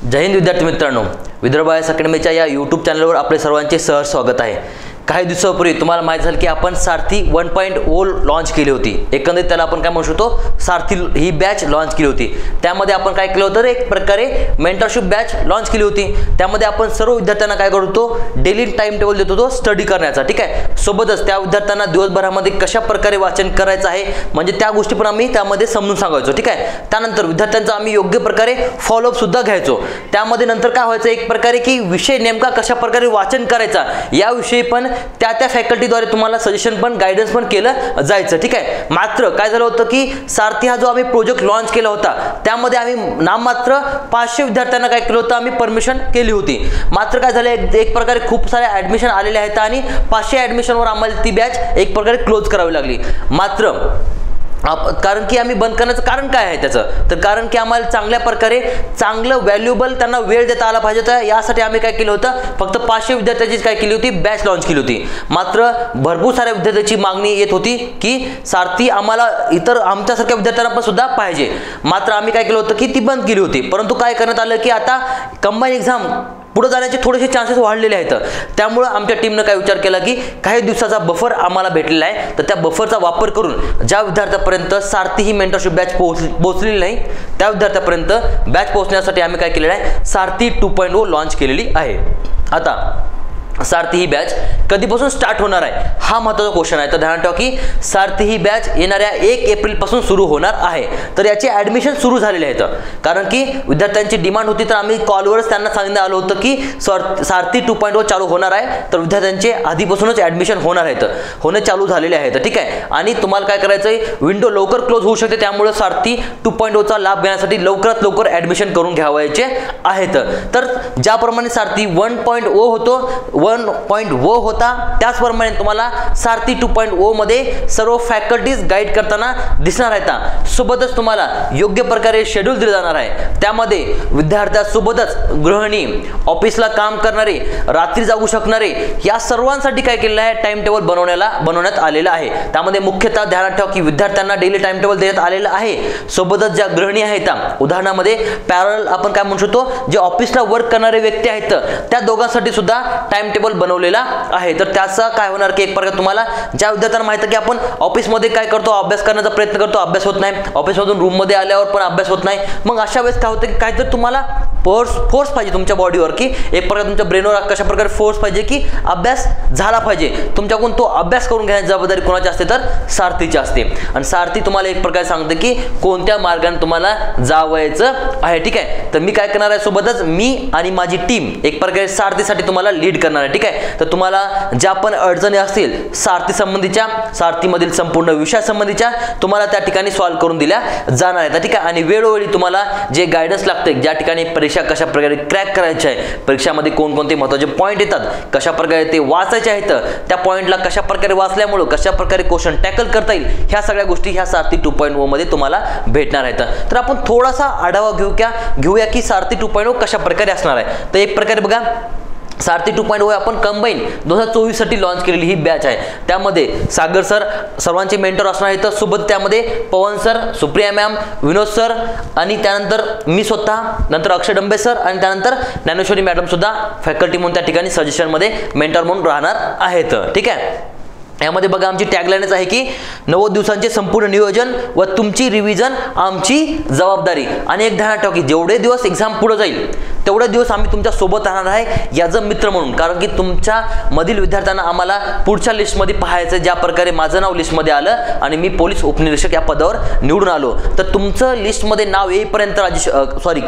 जय हिंद विद्यार्थी मित्रांनो, विदर्भ आयएस अकॅडमीच्या या यूट्यूब चॅनलवर आपले सर्वांचे सहर्ष स्वागत आहे। काही दिवसांपूर्वी तुम्हाला माहिती झालं की आपण सारथी 1.0 लॉन्च केली होती। एकंदरीत त्याला आपण काय म्हणू शकतो, सारथी ही बॅच लॉन्च केली होती। त्यामध्ये आपण काय केलं होतं, एक प्रकारे मेंटरशिप बॅच लॉन्च केली होती। त्यामध्ये आपण सर्व विद्यार्थ्यांना काय करतो, डेली टाइम टेबल देत होतो स्टडी करण्याचा, ठीक आहे। सोबतच त्या विद्यार्थ्यांना दिवसभरामध्ये कशा प्रकारे वाचन करायचं आहे म्हणजे त्या गोष्टी पण आम्ही त्यामध्ये समजून सांगायचो, ठीक आहे। त्यानंतर विद्यार्थ्यांचा आम्ही योग्य प्रकारे फॉलोअप सुद्धा घ्यायचो। त्यामध्ये नंतर काय व्हायचं, एक प्रकारे की विषय नेमका कशा प्रकारे वाचन करायचा याविषयी पण त्या फॅकल्टीद्वारे तुम्हाला सजेशन पण गायडन्स पण केलं जायचं, ठीक आहे। मात्र काय झालं होतं की सारथी हा जो आम्ही प्रोजेक्ट लॉन्च केला होता त्यामध्ये आम्ही नाममात्र 500 विद्यार्थ्यांना काय केलं होतं, आम्ही परमिशन केली होती। मात्र काय झालं, एक प्रकारे खूप सारे ॲडमिशन आलेले आहेत आणि 500 ॲडमिशनवर आम्हाला ती बॅच एक प्रकारे क्लोज करावी लागली। मात्र कारण की आम्ही बंद करण्याचं कारण काय आहे त्याचं, तर कारण की आम्हाला चांगल्या प्रकारे चांगलं व्हॅल्युएबल त्यांना वेळ देता आला पाहिजे, तर यासाठी आम्ही काय केलं होतं, फक्त 500 विद्यार्थ्यांचीच काय केली होती, बॅच लॉन्च केली होती। मात्र भरपूर साऱ्या विद्यार्थ्यांची मागणी येत होती की सारथी आम्हाला इतर आमच्यासारख्या विद्यार्थ्यांना पण सुद्धा पाहिजे। मात्र आम्ही काय केलं होतं की ती बंद केली होती। परंतु काय करण्यात आलं की आता कंबाईन एक्झाम पुढे जाण्याचे थोडेसे चान्सेस वाढलेले आहेत। त्यामुळे आमच्या टीमने काय विचार केला की काही दिवसाचा बफर आम्हाला भेटलेला आहे, तर त्या बफरचा वापर करून ज्या विद्यार्थ्यापर्यंत सारथी ही मेंटरशिप बॅच पोहोचलेली नाही त्या विद्यार्थ्यापर्यंत बॅच पोहोचण्यासाठी आम्ही काय केलेलं आहे, सारथी 2.0 लॉन्च केलेली आहे। आता सारथी ही बॅच कधीपासून स्टार्ट होणार आहे हा महत्त्वाचा क्वेश्चन आहे। तर ध्यानात ठेवा की सारथी ही बॅच येणाऱ्या 1 एप्रिल पासून सुरू होणार आहे। तर याचे ॲडमिशन सुरू झालेले आहेत, कारण की विद्यार्थ्यांची डिमांड होती, तर आम्ही कॉलवरच त्यांना सांगण्यात आलं होतं की सारथी 2.0 चालू होणार आहे, तर विद्यार्थ्यांचे आधीपासूनच ॲडमिशन होणार आहेत, होणे चालू झालेले आहेत, ठीक आहे। आणि तुम्हाला काय करायचं आहे, विंडो लवकर क्लोज होऊ शकते, त्यामुळे सारथी 2.0 चा लाभ घेण्यासाठी लवकरात लवकर ॲडमिशन करून घ्यावायचे आहेत। तर ज्याप्रमाणे सारथी 1.0 होतो 1.0 होता, त्याचप्रमाणे तुम्हाला सारथी 2.0 मध्ये सर्व फॅकल्टीज गाईड करताना दिसणार आहेत। सोबतच तुम्हाला योग्य प्रकारे शेड्यूल दिले जाणार आहे। त्यामध्ये विद्यार्थ्यांसोबतच गृहिणी, ऑफिसला काम करणारे, रात्री जाऊ शकणारे या सर्वांसाठी काय केलेलं आहे, टाइम टेबल बनवण्यात आलेलं आहे। त्यामध्ये मुख्यतः ध्यानात ठेवा की विद्यार्थ्यांना डेली टाइम टेबल देण्यात आलेलं आहे। सोबतच ज्या गृहिणी आहेत, उदाहरणामध्ये पॅरल आपण काय म्हणू शकतो, जे ऑफिसला वर्क करणारे व्यक्ती आहेत त्या दोघांसाठी सुद्धा टाइम टेबल बनवलेला आहे। तर त्याचा काय होणार की एक प्रकारे तुम्हाला ज्या विद्यार्थ्यांना माहिती आहे की आपण ऑफिसमध्ये काय करतो, अभ्यास करण्याचा प्रयत्न करतो, अभ्यास होत नाही, ऑफिसमधून रूममध्ये आल्यावर पण अभ्यास होत नाही, मग अशा वेळेस काय होतं की काहीतरी तुम्हाला फोर्स पाहिजे तुमच्या बॉडीवर, की एक प्रकारे तुमच्या ब्रेनवर कशा प्रकारे फोर्स पाहिजे की अभ्यास झाला पाहिजे। तुमच्याकडून तो अभ्यास करून घेण्याची जबाबदारी कोणाची असते, तर सारथीची असते। आणि सारथी तुम्हाला एक प्रकारे सांगते की कोणत्या मार्गाने तुम्हाला जावायचं आहे, ठीक आहे। तर मी काय करणार आहे, सोबतच मी आणि माझी टीम एक प्रकारे सारथीसाठी तुम्हाला लीड करणार आहे, ठीक आहे। तर तुम्हाला ज्या पण अडचणी असतील सारथी संबंधीच्या, सारथीमधील संपूर्ण विषयासंबंधीच्या तुम्हाला त्या ठिकाणी सॉल्व्ह करून दिल्या जाणार आहेत, ठीक आहे। आणि वेळोवेळी तुम्हाला जे गायडन्स लागते, ज्या ठिकाणी परीक्षा कशा प्रकारे क्रॅक करायची आहे, परीक्षामध्ये कोणकोणते महत्त्वाचे पॉईंट येतात, कशा प्रकारे ते वाचायचे आहेत, त्या पॉईंटला कशा प्रकारे वाचल्यामुळे कशा प्रकारे क्वेश्चन टॅकल करता येईल, ह्या सगळ्या गोष्टी ह्या सारथी 2.0 मध्ये तुम्हाला भेटणार आहेत। तर आपण थोडासा आढावा घेऊया की सारथी 2.0 कशा प्रकारे असणार आहे। तर एक प्रकारे बघा, सारथी 2.0 आपण कंबाईन 2024 साठी लॉन्च केलेली ही बॅच आहे। त्यामध्ये सागर सर सर्वांचे मेंटर असणार आहेत, सोबत त्यामध्ये पवन सर, सुप्रिया मॅम, विनोद सर आणि त्यानंतर मी स्वतः, नंतर अक्षय डंबे सर आणि त्यानंतर ज्ञानेश्वरी मॅडम सुद्धा फॅकल्टी म्हणून त्या ठिकाणी सजेशनमध्ये मेंटर म्हणून राहणार आहेत, ठीक आहे। यामध्ये बघा आमची टॅगलाईनच आहे की 90 दिवसांचे संपूर्ण नियोजन व तुमची रिव्हिजन आमची जबाबदारी। आणि एक ध्यानात ठेवा की जेवढे दिवस एक्झाम पुढे जाईल तेवढे दिवस आम्ही तुमच्या सोबत राहणार आहे याच मित्र म्हणून, कारण की तुमच्या मधील विद्यार्थ्यांना आम्हाला पुढच्या लिस्टमध्ये पाहायचं, ज्या प्रकारे माझं नाव लिस्टमध्ये आलं आणि मी पोलीस उपनिरीक्षक या पदावर निवडून आलो, तर तुमचं लिस्टमध्ये नाव येईपर्यंत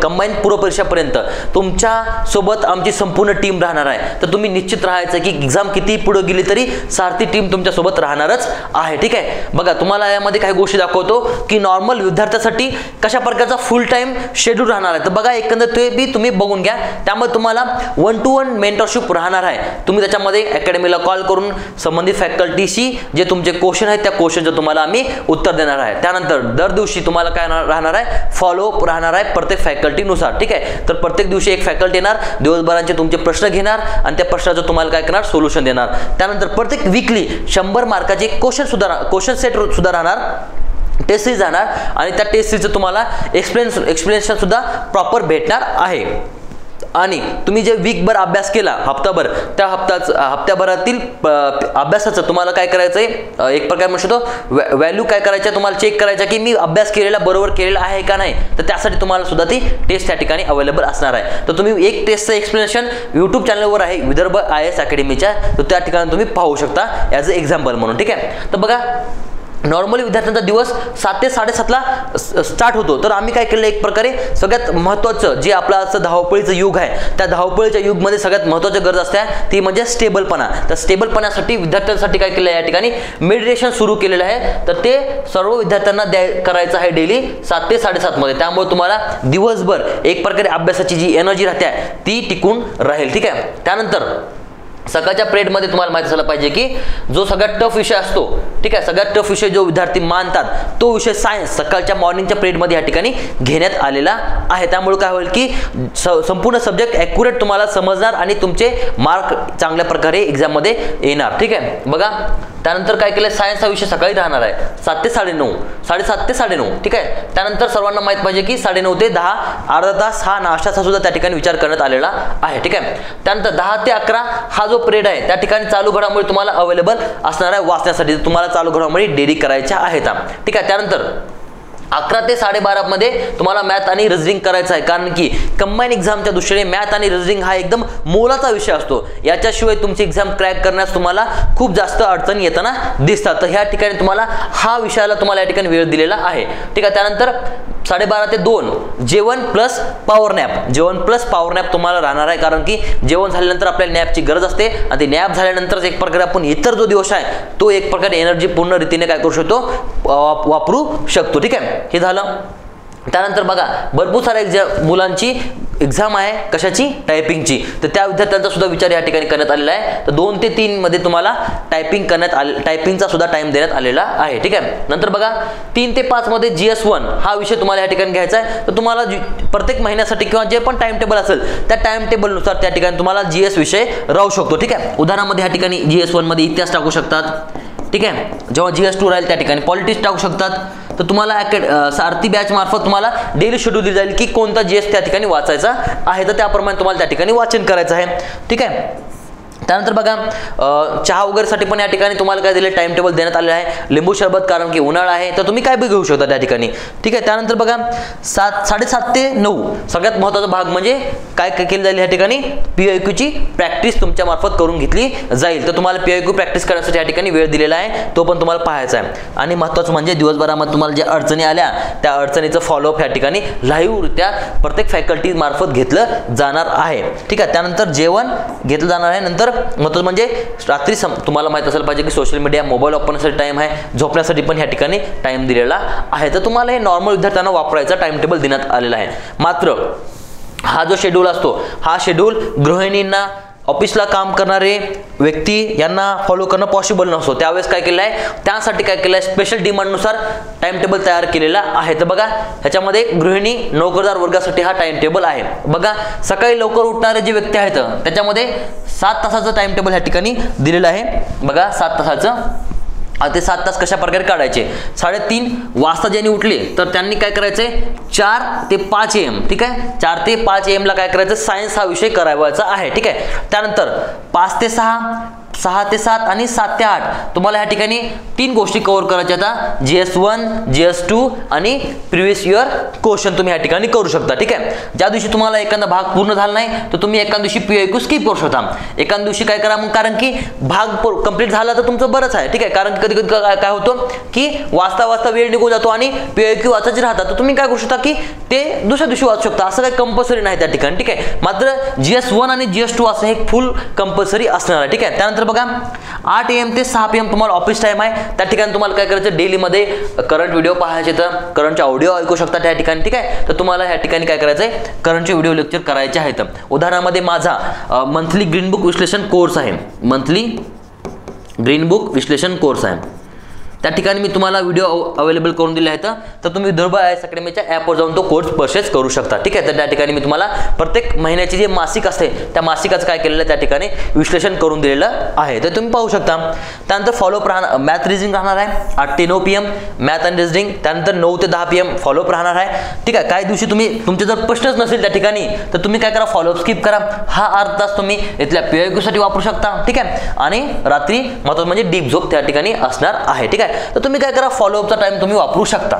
कंबाईन पूर्व परीक्षापर्यंत तुमच्या सोबत आमची संपूर्ण टीम राहणार आहे। तर तुम्ही निश्चित राहायचं की एक्झाम किती पुढे गेली तरी सारथी टीम तुमच्या सोबत राहणारच आहे, ठीक आहे। बघा तुम्हाला यामध्ये काही गोष्टी दाखवतो की नॉर्मल विद्यार्थ्यासाठी कशा प्रकारचा फुल टाइम शेड्यूल राहणार आहे। तर बघा एकंदर ते बी तुम्ही बघून घ्या। त्यामुळे तुम्हाला 1-to-1 मेंटरशिप राहणार आहे। तुम्ही त्याच्यामध्ये अकॅडमीला कॉल करून संबंधित फॅकल्टीशी जे तुमचे क्वेश्चन आहेत त्या क्वेश्चनचं तुम्हाला आम्ही उत्तर देणार आहे। त्यानंतर दर दिवशी तुम्हाला काय राहणार आहे, फॉलोअप राहणार आहे प्रत्येक फॅकल्टीनुसार, ठीक आहे। तर प्रत्येक दिवशी एक फॅकल्टी येणार, दिवसभराचे तुमचे प्रश्न घेणार आणि त्या प्रश्नाचं तुम्हाला काय करणार, सोल्युशन देणार। त्यानंतर प्रत्येक वीकली 100 मार्काचे क्वेश्चन सेट सुद्धा राहणार, टेस्ट सीरीज जाणार आणि त्या टेस्ट सीरीजचं तुम्हाला एक्सप्लेनेशन सुद्धा प्रॉपर भेटणार आहे। आणि तुम्ही जे वीकभर अभ्यास केला हप्ताभर, त्या हप्त्याभरातील अभ्यासाचं तुम्हाला काय करायचं आहे, एक प्रकार म्हणू शकतो व्हॅल्यू काय करायचं, तुम्हाला चेक करायचं की मी अभ्यास केलेला बरोबर केलेला आहे का नाही. तर त्यासाठी तुम्हाला सुद्धा ती टेस्ट त्या ठिकाणी अवेलेबल असणार आहे. तर तुम्ही एक टेस्टचं एक्सप्लेनेशन यूट्यूब चॅनलवर आहे विदर्भ IAS अकॅडमीच्या, तर त्या ठिकाणी तुम्ही पाहू शकता ॲज अ एक्झाम्पल म्हणून. ठीक आहे. तर बघा नॉर्मली विद्यार्थ्यांचा दिवस 7 ते 7:30ला स्टार्ट होतो. तर आम्ही काय केलं, एक प्रकारे सगळ्यात महत्त्वाचं जे आपलं असं धावपळीचं युग आहे, त्या धावपळीच्या युगमध्ये सगळ्यात महत्त्वाची गरज असते ती म्हणजे स्टेबलपणा. तर स्टेबलपणासाठी विद्यार्थ्यांसाठी काय केलं, या ठिकाणी मेडिटेशन सुरू केलेलं आहे. तर ते सर्व विद्यार्थ्यांना करायचं आहे डेली 7 ते 7:30 मध्ये. त्यामुळे तुम्हाला दिवसभर एक प्रकारे अभ्यासाची जी एनर्जी राहते ती टिकून राहील. ठीक आहे. त्यानंतर सकाळच्या पिरियडमध्ये तुम्हाला माहिती झालं पाहिजे की जो सगळ्यात टफ विषय असतो, ठीक आहे, सगळ्यात टफ विषय जो विद्यार्थी मानतात तो विषय सायन्स सकाळच्या मॉर्निंगच्या पिरियडमध्ये या ठिकाणी घेण्यात आलेला आहे. त्यामुळे काय होईल की संपूर्ण सब्जेक्ट ॲक्युरेट तुम्हाला समजणार आणि तुमचे मार्क चांगल्या प्रकारे एक्झाममध्ये येणार. ठीक आहे. बघा त्यानंतर काय केलं, सायन्स हा विषय सकाळी राहणार आहे 7 ते 9:30, 7:30 ते 9:30. ठीक आहे. त्यानंतर सर्वांना माहित पाहिजे की 9:30 ते 10 अर्धा तास हा नाश्त्याचा सुद्धा त्या ठिकाणी विचार करण्यात आलेला आहे. ठीक आहे. त्यानंतर 10 ते 11 हा जो पिरियड आहे त्या ठिकाणी चालू घडामोडी तुम्हाला अवेलेबल असणार आहे वाचण्यासाठी. तुम्हाला चालू घडामोडी डेली करायच्या आहेत. ठीक आहे. त्यानंतर 11 ते 12:30 मध्ये तुम्हाला मॅथ आणि रिझनिंग करायचं आहे, कारण की कंबाईन एक्झामच्या दृष्टीने मॅथ आणि रिझनिंग हा एकदम मोलाचा विषय असतो. याच्याशिवाय तुमची एक्झाम क्रॅक करण्यास तुम्हाला खूप जास्त अडचणी येताना दिसतात. तर ह्या ठिकाणी तुम्हाला हा विषयाला तुम्हाला या ठिकाणी वेळ दिलेला आहे. ठीक आहे. त्यानंतर 12:30 ते 2 जेवण प्लस पॉवर नॅप, जेवण प्लस पॉवर नॅप तुम्हाला राहणार आहे, कारण की जेवण झाल्यानंतर आपल्याला नॅपची गरज असते आणि ते नॅप झाल्यानंतरच एक प्रकारे आपण इतर जो दिवस आहे तो एक प्रकारे एनर्जी पूर्ण रीतीने काय करू शकतो, वापरू शकतो. ठीक आहे. हे झालं. त्यानंतर बघा भरपूर साऱ्या मुलांची एक्झाम आहे कशाची, टायपिंगची. तर त्या विद्यार्थ्यांचा सुद्धा विचार या ठिकाणी करण्यात आलेला आहे. तर 2 ते 3 मध्ये तुम्हाला टायपिंगचा सुद्धा टाइम देण्यात आलेला आहे. ठीक आहे. नंतर बघा 3 ते 5 मध्ये GS1 हा विषय तुम्हाला या ठिकाणी घ्यायचा आहे. तर तुम्हाला प्रत्येक महिन्यासाठी किंवा जे पण टाइम टेबल असेल त्या टाइम टेबलनुसार त्या ठिकाणी तुम्हाला GS विषय राहू शकतो. ठीक आहे. उदाहरणामध्ये या ठिकाणी GS1 मध्ये इतिहास टाकू शकतात. ठीक आहे. जेव्हा GS2 राहील त्या ठिकाणी पॉलिटिक्स टाकू शकतात. तर तुम्हाला सारथी बॅच मार्फत तुम्हाला डेली शेड्यूल दिलं जाईल की कोणता GS त्या ठिकाणी वाचायचा आहे, तर त्याप्रमाणे तुम्हाला त्या ठिकाणी वाचन करायचं आहे. ठीक आहे. त्यानंतर बघा चहा वगैरेसाठी पण या ठिकाणी तुम्हाला काय दिले, टाइम टेबल देण्यात आलेलं आहे. लिंबू सरबत कारण की उन्हाळा आहे, तर तुम्ही काय बी घेऊ शकता त्या ठिकाणी. ठीक आहे. त्यानंतर बघा 7:30 ते 9 सगळ्यात महत्त्वाचा भाग म्हणजे काय केलं जाईल या ठिकाणी, PIQची प्रॅक्टिस तुमच्या मार्फत करून घेतली जाईल. तर तुम्हाला PIQ प्रॅक्टिस करण्यासाठी या ठिकाणी वेळ दिलेला आहे, तो पण तुम्हाला पाहायचा आहे. आणि महत्त्वाचं म्हणजे दिवसभरामध्ये तुम्हाला ज्या अडचणी आल्या त्या अडचणीचं फॉलोअप या ठिकाणी लाईव्हरित्या प्रत्येक फॅकल्टी मार्फत घेतलं जाणार आहे. ठीक आहे. त्यानंतर जेवण घेतलं जाणार आहे. नंतर महत्त्वाचं म्हणजे रात्री तुम्हाला माहित असायला पाहिजे की सोशल मीडिया मोबाईल वापरण्यासाठी टाइम आहे, झोपण्यासाठी पण या ठिकाणी टाइम दिलेला आहे. तर तुम्हाला हे नॉर्मल विद्यार्थ्यांना वापरायचा टाइम टेबल देण्यात आलेला आहे. मात्र हा जो शेड्यूल असतो हा शेड्यूल गृहिणींना, ऑफिसला काम करणारे व्यक्ती यांना फॉलो करणं पॉसिबल नसतो. त्यावेळेस काय केलं आहे, त्यासाठी काय केलं आहे, स्पेशल डिमांडनुसार टाइम टेबल तयार केलेला आहे. तर बघा ह्याच्यामध्ये गृहिणी नोकरदार वर्गासाठी हा टाइम टेबल आहे. बघा सकाळी लवकर उठणारे जे व्यक्ती आहेत त्याच्यामध्ये 7 तासाचं टाइम टेबल ह्या ठिकाणी दिलेलं आहे. बघा 7 तासाचं. ते 7 तास कशा प्रकारे काढायचे, 3:30 वाजता ज्यांनी उठले तर त्यांनी काय करायचंय 4 ते 5 AM. ठीक आहे. 4 ते 5 AM ला काय करायचं, सायन्स हा विषय करायचा आहे. ठीक आहे. त्यानंतर 5 ते 6, 6 ते 7 आणि 7 ते 8 तुम्हाला ह्या ठिकाणी 3 गोष्टी कव्हर करायच्या आता, GS1, GS2 आणि प्रिव्हियस इयर क्वेश्चन तुम्ही ह्या ठिकाणी करू शकता. ठीक आहे. ज्या दिवशी तुम्हाला एखादा भाग पूर्ण झाला नाही तर तुम्ही एका दिवशी PIQ स्किप करू शकता. एका दिवशी काय करा मग, कारण की भाग कंप्लीट झाला तर तुमचं बरंच आहे. ठीक आहे. कारण कधी कधी काय होतं की वाचता वेळ निघून जातो आणि PIQ वाचायचे राहतात, तर तुम्ही काय करू शकता की ते दुसऱ्या दिवशी वाचू शकता. असं काही कंपल्सरी नाही त्या ठिकाणी. ठीक आहे. मात्र GS1 आणि GS2 असं हे फुल कंपल्सरी असणार आहे. ठीक आहे. त्यानंतर बघा 8 AM ते 6 PM तुम्हाला ऑफिस टाइम आहे. त्या ठिकाणी तुम्हाला काय करायचं, डेलीमध्ये करंट व्हिडिओ पाहायचे तर करंटचे ऑडिओ ऐकू शकता त्या ठिकाणी. ठीक आहे. तर तुम्हाला ह्या ठिकाणी काय करायचं आहे, करंटचे व्हिडिओ लेक्चर करायचे आहेत. उदाहरणामध्ये माझा मंथली ग्रीन बुक विश्लेषण कोर्स आहे, मंथली ग्रीन बुक विश्लेषण कोर्स आहे. त्या ठिकाणी मी तुम्हाला व्हिडिओ अवेलेबल करून दिले आहेत, तर तुम्ही विदर्भ IAS अकॅडमीच्या ॲपवर जाऊन तो कोर्स परचेस करू शकता, ठीक आहे. तर त्या ठिकाणी मी तुम्हाला प्रत्येक महिन्याची जे मासिक असते त्या मासिकाचं काय केलेलं आहे त्या ठिकाणी विश्लेषण करून दिलेलं आहे, तर तुम्ही पाहू शकता. त्यानंतर फॉलोअप राहणार, मॅथ रिझनिंग राहणार आहे 8 ते 9 PM मॅथ अँड रिझनिंग. त्यानंतर 9 ते 10 PM फॉलोअप राहणार आहे, ठीक आहे. काही दिवशी तुम्ही तुमचे जर प्रश्नच नसेल त्या ठिकाणी तर तुम्ही काय करा, फॉलोअप स्किप करा. हा अर्धा तास तुम्ही इथल्या PYQ वापरू शकता, ठीक आहे. आणि रात्री महत्त्वाचं म्हणजे डीप झोप त्या ठिकाणी असणार आहे, ठीक आहे. तर तुम्ही काय करा, फॉलोअपचा टाइम तुम्ही वापरू शकता,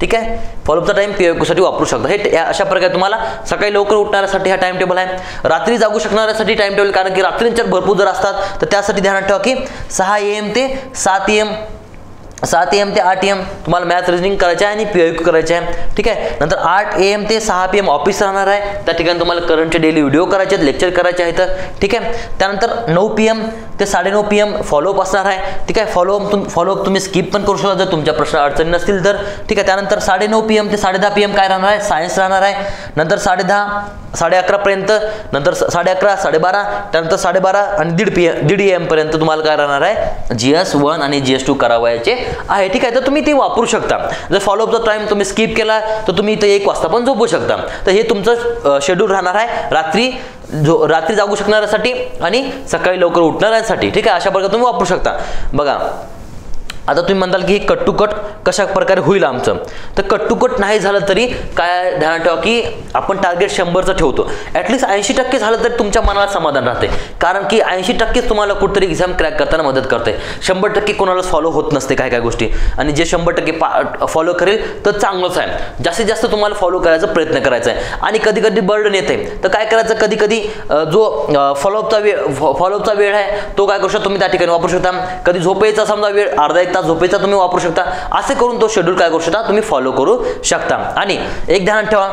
ठीक आहे. फॉलोअपचा टाइम PYQ वापरू शकता. हे अशा प्रकारे तुम्हाला सकाळी लवकर उठणाऱ्यासाठी हा टाइम टेबल आहे, रात्री जागू शकणाऱ्यासाठी टाइम टेबल, कारण की रात्रींच्या भरपूर जर असतात तर त्यासाठी ध्यानात ठेवा की 6 AM ते 7 AM ते 8 AM तुम्हाला मॅथ रिझनिंग करायचं आहे आणि PYQ करायचे आहे, ठीक आहे. नंतर 8 AM ते 6 PM ऑफिस राहणार आहे, त्या ठिकाणी तुम्हाला करंटचे डेली व्हिडिओ करायचे आहेत, लेक्चर करायचे आहेत, ठीक आहे. त्यानंतर 9 PM ते 9:30 PM फॉलोअप असणार आहे, ठीक आहे. फॉलोअप तुम्ही स्किप पण करू शकता जर तुमच्या प्रश्न अडचणी नसतील तर, ठीक आहे. त्यानंतर 9:30 PM ते 10:30 PM काय राहणार आहे, सायन्स राहणार आहे. नंतर 10:30 11:30 पर्यंत, नंतर 11:30 12:30, त्यानंतर 12:30 आणि 1:30 AM पर्यंत तुम्हाला काय राहणार आहे, GS 1 आणि GS 2 करावायचे आहे, ठीक आहे. तर तुम्ही ते वापरू शकता. जर फॉलोअपचा टाइम तुम्ही स्किप केला तर तुम्ही इथे 1 वाजता पण झोपू शकता. तर हे तुमचं शेड्यूल राहणार आहे रात्री जागू शकणाऱ्यासाठी आणि सकाळी लवकर उठणाऱ्यांसाठी, ठीक आहे. अशा प्रकारे तुम्ही वापरू शकता. बघा आता तुम्ही म्हणाल की हे कट टू कट कशा प्रकारे होईल आमचं, तर कट टू कट नाही झालं तरी काय ध्यानात ठेवा की आपण टार्गेट 100चं ठेवतो. ॲटलिस्ट 80% झालं तरी तुमच्या मनाला समाधान राहते, कारण की 80%च तुम्हाला कुठेतरी एक्झाम क्रॅक करताना मदत करते. 100% कोणाला फॉलो होत नसते काय गोष्टी, आणि जे 100% फॉलो करेल तर चांगलंच आहे. जास्तीत जास्त तुम्हाला फॉलो करायचा प्रयत्न करायचा आहे. आणि कधी कधी बर्डन येते तर काय करायचं, कधी कधी जो फॉलोअपचा वेळ आहे तो काय करू शकता तुम्ही त्या ठिकाणी वापरू शकता. कधी झोपेचा समजा वेळ अर्धा 1 तास झोपेचा तुम्ही वापरू शकता. असे करून तो शेड्यूल काय करू शकता तुम्ही फॉलो करू शकता. आणि एक ध्यानात ठेवा,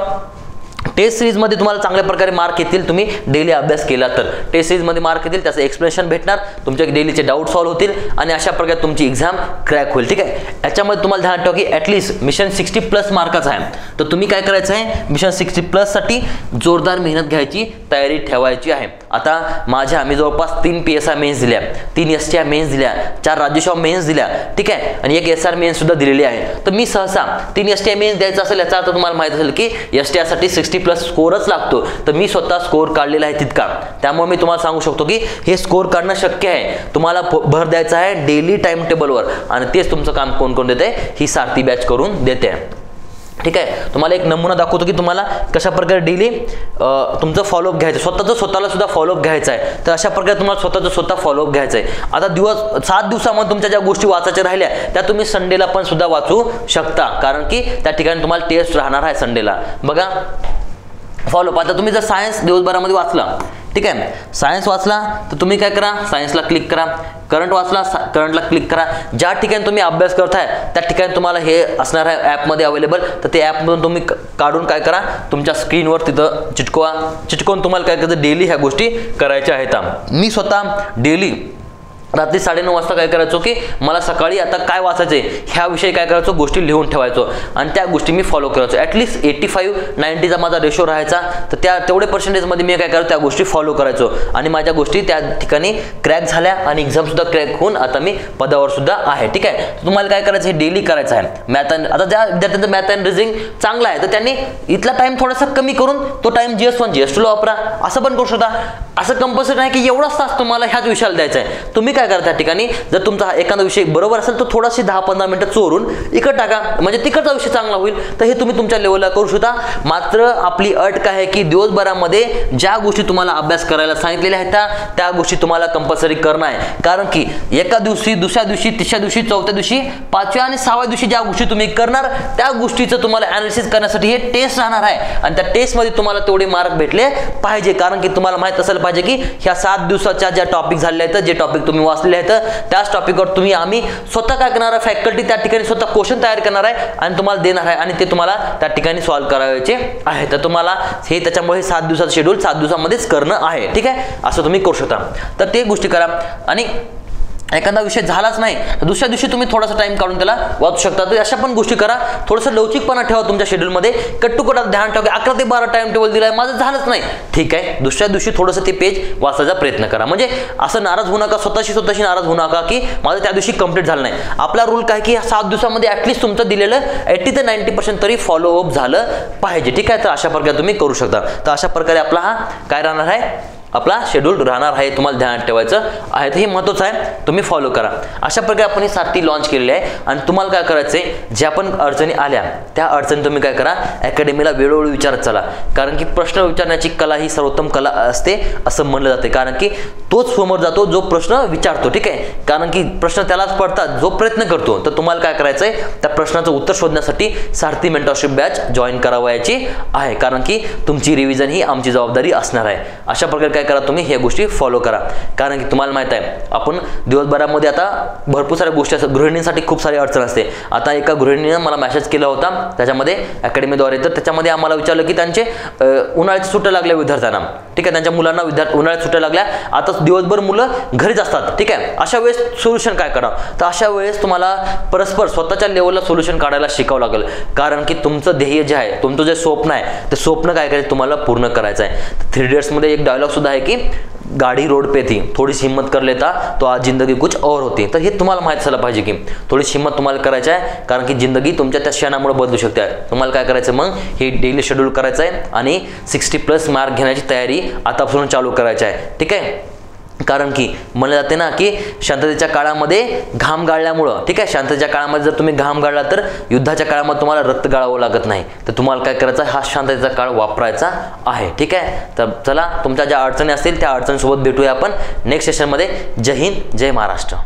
टेस्ट सिरीजमध्ये तुम्हाला चांगल्या प्रकारे मार्क येतील तुम्ही डेली अभ्यास केला तर. टेस्ट सिरीजमध्ये मार्क येतील, त्याचं एक्सप्लेनेशन भेटणार, तुमच्या डेलीचे डाऊट सॉल्व्ह होतील आणि अशा प्रकारे तुमची एक्झाम क्रॅक होईल, ठीक आहे. याच्यामध्ये तुम्हाला ध्यानात ठेवा की ॲटलिस्ट मिशन 60+ मार्काचं आहे, तर तुम्ही काय करायचं आहे, मिशन 60+ साठी जोरदार मेहनत घ्यायची तयारी ठेवायची आहे. आता मी जवळपास 3 PSI मेन्स दिल्या, 3 STI मेन्स दिल्या, 4 राज्यसेवा मेन्स दिल्या, ठीक आहे, आणि 1 SR मेन्स सुद्धा दिलेली आहे. तर मी सहसा 3 STI मेन्स द्यायचा असेल याचा अर्थ तुम्हाला माहित असेल की STI साठी 60+ स्कोरच लागतो. तर मी स्वतः स्कोर काढलेला आहे तितका, त्यामुळे मी तुम्हाला सांगू शकतो की हे स्कोर काढणं शक्य आहे. तुम्हाला भर द्यायचा आहे डेली टाइम टेबलवर, आणि तेच तुमचं काम कोण कोण देते, ही सारथी बॅच करून देते, ठीक आहे. तुम्हाला एक नमुना दाखवतो की तुम्हाला कशा प्रकारे डेली तुमचं फॉलोअप घ्यायचं, स्वतःला सुद्धा फॉलोअप घ्यायचा आहे. तर अशा प्रकारे तुम्हाला स्वतः फॉलोअप घ्यायचं आहे. आता 7 दिवसामध्ये तुमच्या ज्या गोष्टी वाचायच्या राहिल्या त्या तुम्ही संडेला पण सुद्धा वाचू शकता, कारण की त्या ठिकाणी तुम्हाला टेस्ट राहणार आहे संडेला. बघा फॉलोअप. आता तुम्ही जर सायन्स दिवसभरामध्ये वाचला, ठीक आहे, सायन्स वाचला तर तुम्ही काय करा, सायन्सला क्लिक करा. करंट वाचला, करंटला क्लिक करा. ज्या ठिकाणी तुम्ही अभ्यास करताय त्या ठिकाणी तुम्हाला हे असणार आहे ॲपमध्ये अवेलेबल, तर ते ॲपमधून तुम्ही काढून काय करा, तुमच्या स्क्रीनवर तिथं चिटकवून तुम्हाला काय करायचं, डेली ह्या गोष्टी करायच्या आहेत. मी स्वतः डेली रात्री 9:30 वाजता काय करायचो की मला सकाळी आता काय वाचायचे ह्याविषयी काय करायचो, गोष्टी लिहून ठेवायचो आणि त्या गोष्टी मी फॉलो करायचो. ॲटलिस्ट 85-90चा माझा रेशो राहायचा, तर तेवढे पर्सेंटेजमध्ये मी काय करायचो, त्या गोष्टी फॉलो करायचो आणि माझ्या गोष्टी त्या ठिकाणी क्रॅक झाल्या आणि एक्झामसुद्धा क्रॅक होऊन आता मी पदावर सुद्धा आहे, ठीक आहे. तुम्हाला काय करायचं, हे डेली करायचं आहे. मॅथ आता ज्या विद्यार्थ्यांचं मॅथ अँड रिझनिंग चांगला आहे तर त्यांनी इथला टाइम थोडासा कमी करून तो टाइम GS 1 GS 2 ला वापरा, असं पण करू शकता. असं कंपल्सरी नाही की एवढाच तास तुम्हाला ह्याच विषयाला द्यायचा आहे. तुम्ही काय करा, त्या ठिकाणी जर तुमचा एखादा विषय बरोबर असेल तर थोडाशी 10-15 मिनिटं चोरून इकडे टाका, म्हणजे तिकडचा विषय चांगला होईल. तर हे तुम्ही तुमच्या लेवलला करू शकता. मात्र आपली अट काय आहे की दिवसभरामध्ये ज्या गोष्टी तुम्हाला अभ्यास करायला सांगितलेल्या आहेत त्या गोष्टी तुम्हाला कंपल्सरी करणं आहे. कारण की एका दिवशी, दुसऱ्या दिवशी, तिसऱ्या दिवशी, चौथ्या दिवशी, 5व्या आणि 6व्या दिवशी ज्या गोष्टी तुम्ही करणार त्या गोष्टीचं तुम्हाला ॲनालिसिस करण्यासाठी हे टेस्ट राहणार आहे आणि त्या टेस्टमध्ये तुम्हाला तेवढे मार्क भेटले पाहिजे. कारण की तुम्हाला माहित असायला पाहिजे की ह्या 7 दिवसाच्या ज्या टॉपिक झालेल्या आहेत, जे टॉपिक तुम्ही वाचलेले आहेत त्याच टॉपिकवर आम्ही स्वतः काय करणार आहे, फॅकल्टी त्या ठिकाणी स्वतः क्वेश्चन तयार करणार आहे आणि तुम्हाला देणार आहे आणि ते तुम्हाला त्या ठिकाणी सॉल्व्ह करायचे आहे. तर तुम्हाला हे त्याच्यामुळे 7 दिवसाचं शेड्यूल 7 दिवसामध्येच करणं आहे, ठीक आहे. असं तुम्ही करू शकता. तर ते गोष्टी करा. आणि एखादा विषय झालाच नाही तर दुसऱ्या दिवशी तुम्ही थोडासा टाइम काढून त्याला वाचू शकता. तर अशा पण गोष्टी करा. थोडंसं लवचिकपणा ठेवा तुमच्या शेड्यूलमध्ये. कट्टुकटात ध्यान ठेवा की 11 ते 12 टाइम टेबल दिलाय, माझं झालंच नाही, ठीक आहे, दुसऱ्या दिवशी थोडंसं ते पेज वाचायचा प्रयत्न करा. म्हणजे असं नाराज होऊ नका, स्वतःशी नाराज होऊ नका की माझं त्या दिवशी कंप्लीट झालं नाही. आपला रूल काय की 7 दिवसामध्ये ॲटलिस्ट तुमचं दिलेलं 80 ते 90% तरी फॉलोअप झालं पाहिजे, ठीक आहे. तर अशा प्रकारे तुम्ही करू शकता. तर अशा प्रकारे आपला हा काय राहणार आहे, आपला शेड्यूल राहणार आहे. तुम्हाला ध्यानात ठेवायचं आहे, तर हे महत्त्वाचं आहे, तुम्ही फॉलो करा. अशा प्रकारे आपण ही सारथी लॉन्च केलेली आहे. आणि तुम्हाला काय करायचं आहे, ज्या पण अडचणी आल्या त्या अडचणी तुम्ही काय करा, अकॅडमीला वेळोवेळी विचारत चला. कारण की प्रश्न विचारण्याची कला ही सर्वोत्तम कला असते असं म्हणलं जाते. कारण की तोच समोर जातो जो प्रश्न विचारतो, ठीक आहे. कारण की प्रश्न त्यालाच पडतात जो प्रयत्न करतो. तर तुम्हाला काय करायचं आहे, त्या प्रश्नाचं उत्तर शोधण्यासाठी सारथी मेंटरशिप बॅच जॉईन करावयाची आहे. कारण की तुमची रिव्हिजन ही आमची जबाबदारी असणार आहे. अशा प्रकारे काय करा, तुम्ही हे गोष्टी फॉलो करा. कारण की तुम्हाला माहित आहे आपण दिवसभरामध्ये आता भरपूर साऱ्या गोष्टी असतात. गृहिणींसाठी खूप सारी अडचण असते. आता एका गृहिणीने मला मेसेज केला होता त्याच्यामध्ये अकॅडमीद्वारे. तर त्याच्यामध्ये आम्हाला विचारलं की त्यांचे उन्हाळ्याच्या सुट्ट्या लागल्या विद्यार्थ्यांना, ठीक आहे, त्यांच्या मुलांना उन्हाळ्यात सुट्ट्या लागल्या, आता दिवसभर मुलं घरीच असतात, ठीक आहे. अशा वेळेस सोल्युशन काय करा, तर अशा वेळेस तुम्हाला परस्पर स्वतःच्या लेवलला सोल्युशन काढायला शिकावं लागेल. कारण की तुमचं ध्येय जे आहे, तुमचं जे स्वप्न आहे, ते स्वप्न काय करायचं तुम्हाला पूर्ण करायचं आहे. 3 इडियट्स मध्ये एक डायलॉग सुद्धा आहे की गाडी रोड पे थी, थोडी सी हिम्मत कर लेता तो आज जिंदगी कुछ और होती. तर हे तुम्हाला माहित झालं पाहिजे की थोडीशी हिम्मत तुम्हाला करायची आहे. कारण की जिंदगी तुमच्या त्या क्षणामुळे बदलू शकते. तुम्हाला काय करायचं, मग हे डेली शेड्यूल करायचं आहे आणि 60+ मार्क घेण्याची तयारी आतापासून चालू करायची आहे, ठीक आहे. कारण की म्हणलं जाते ना की शांततेच्या काळामध्ये घाम गाळल्यामुळं, ठीक आहे, शांततेच्या काळामध्ये जर तुम्ही घाम गाळला तर युद्धाच्या काळामध्ये तुम्हाला रक्त गाळावं लागत नाही. तर तुम्हाला काय करायचं, हा शांततेचा काळ वापरायचा आहे, ठीक आहे. तर चला, तुमच्या ज्या अडचणी असतील त्या अडचणीसोबत भेटूया आपण नेक्स्ट सेशनमध्ये. जय हिंद, जय महाराष्ट्र.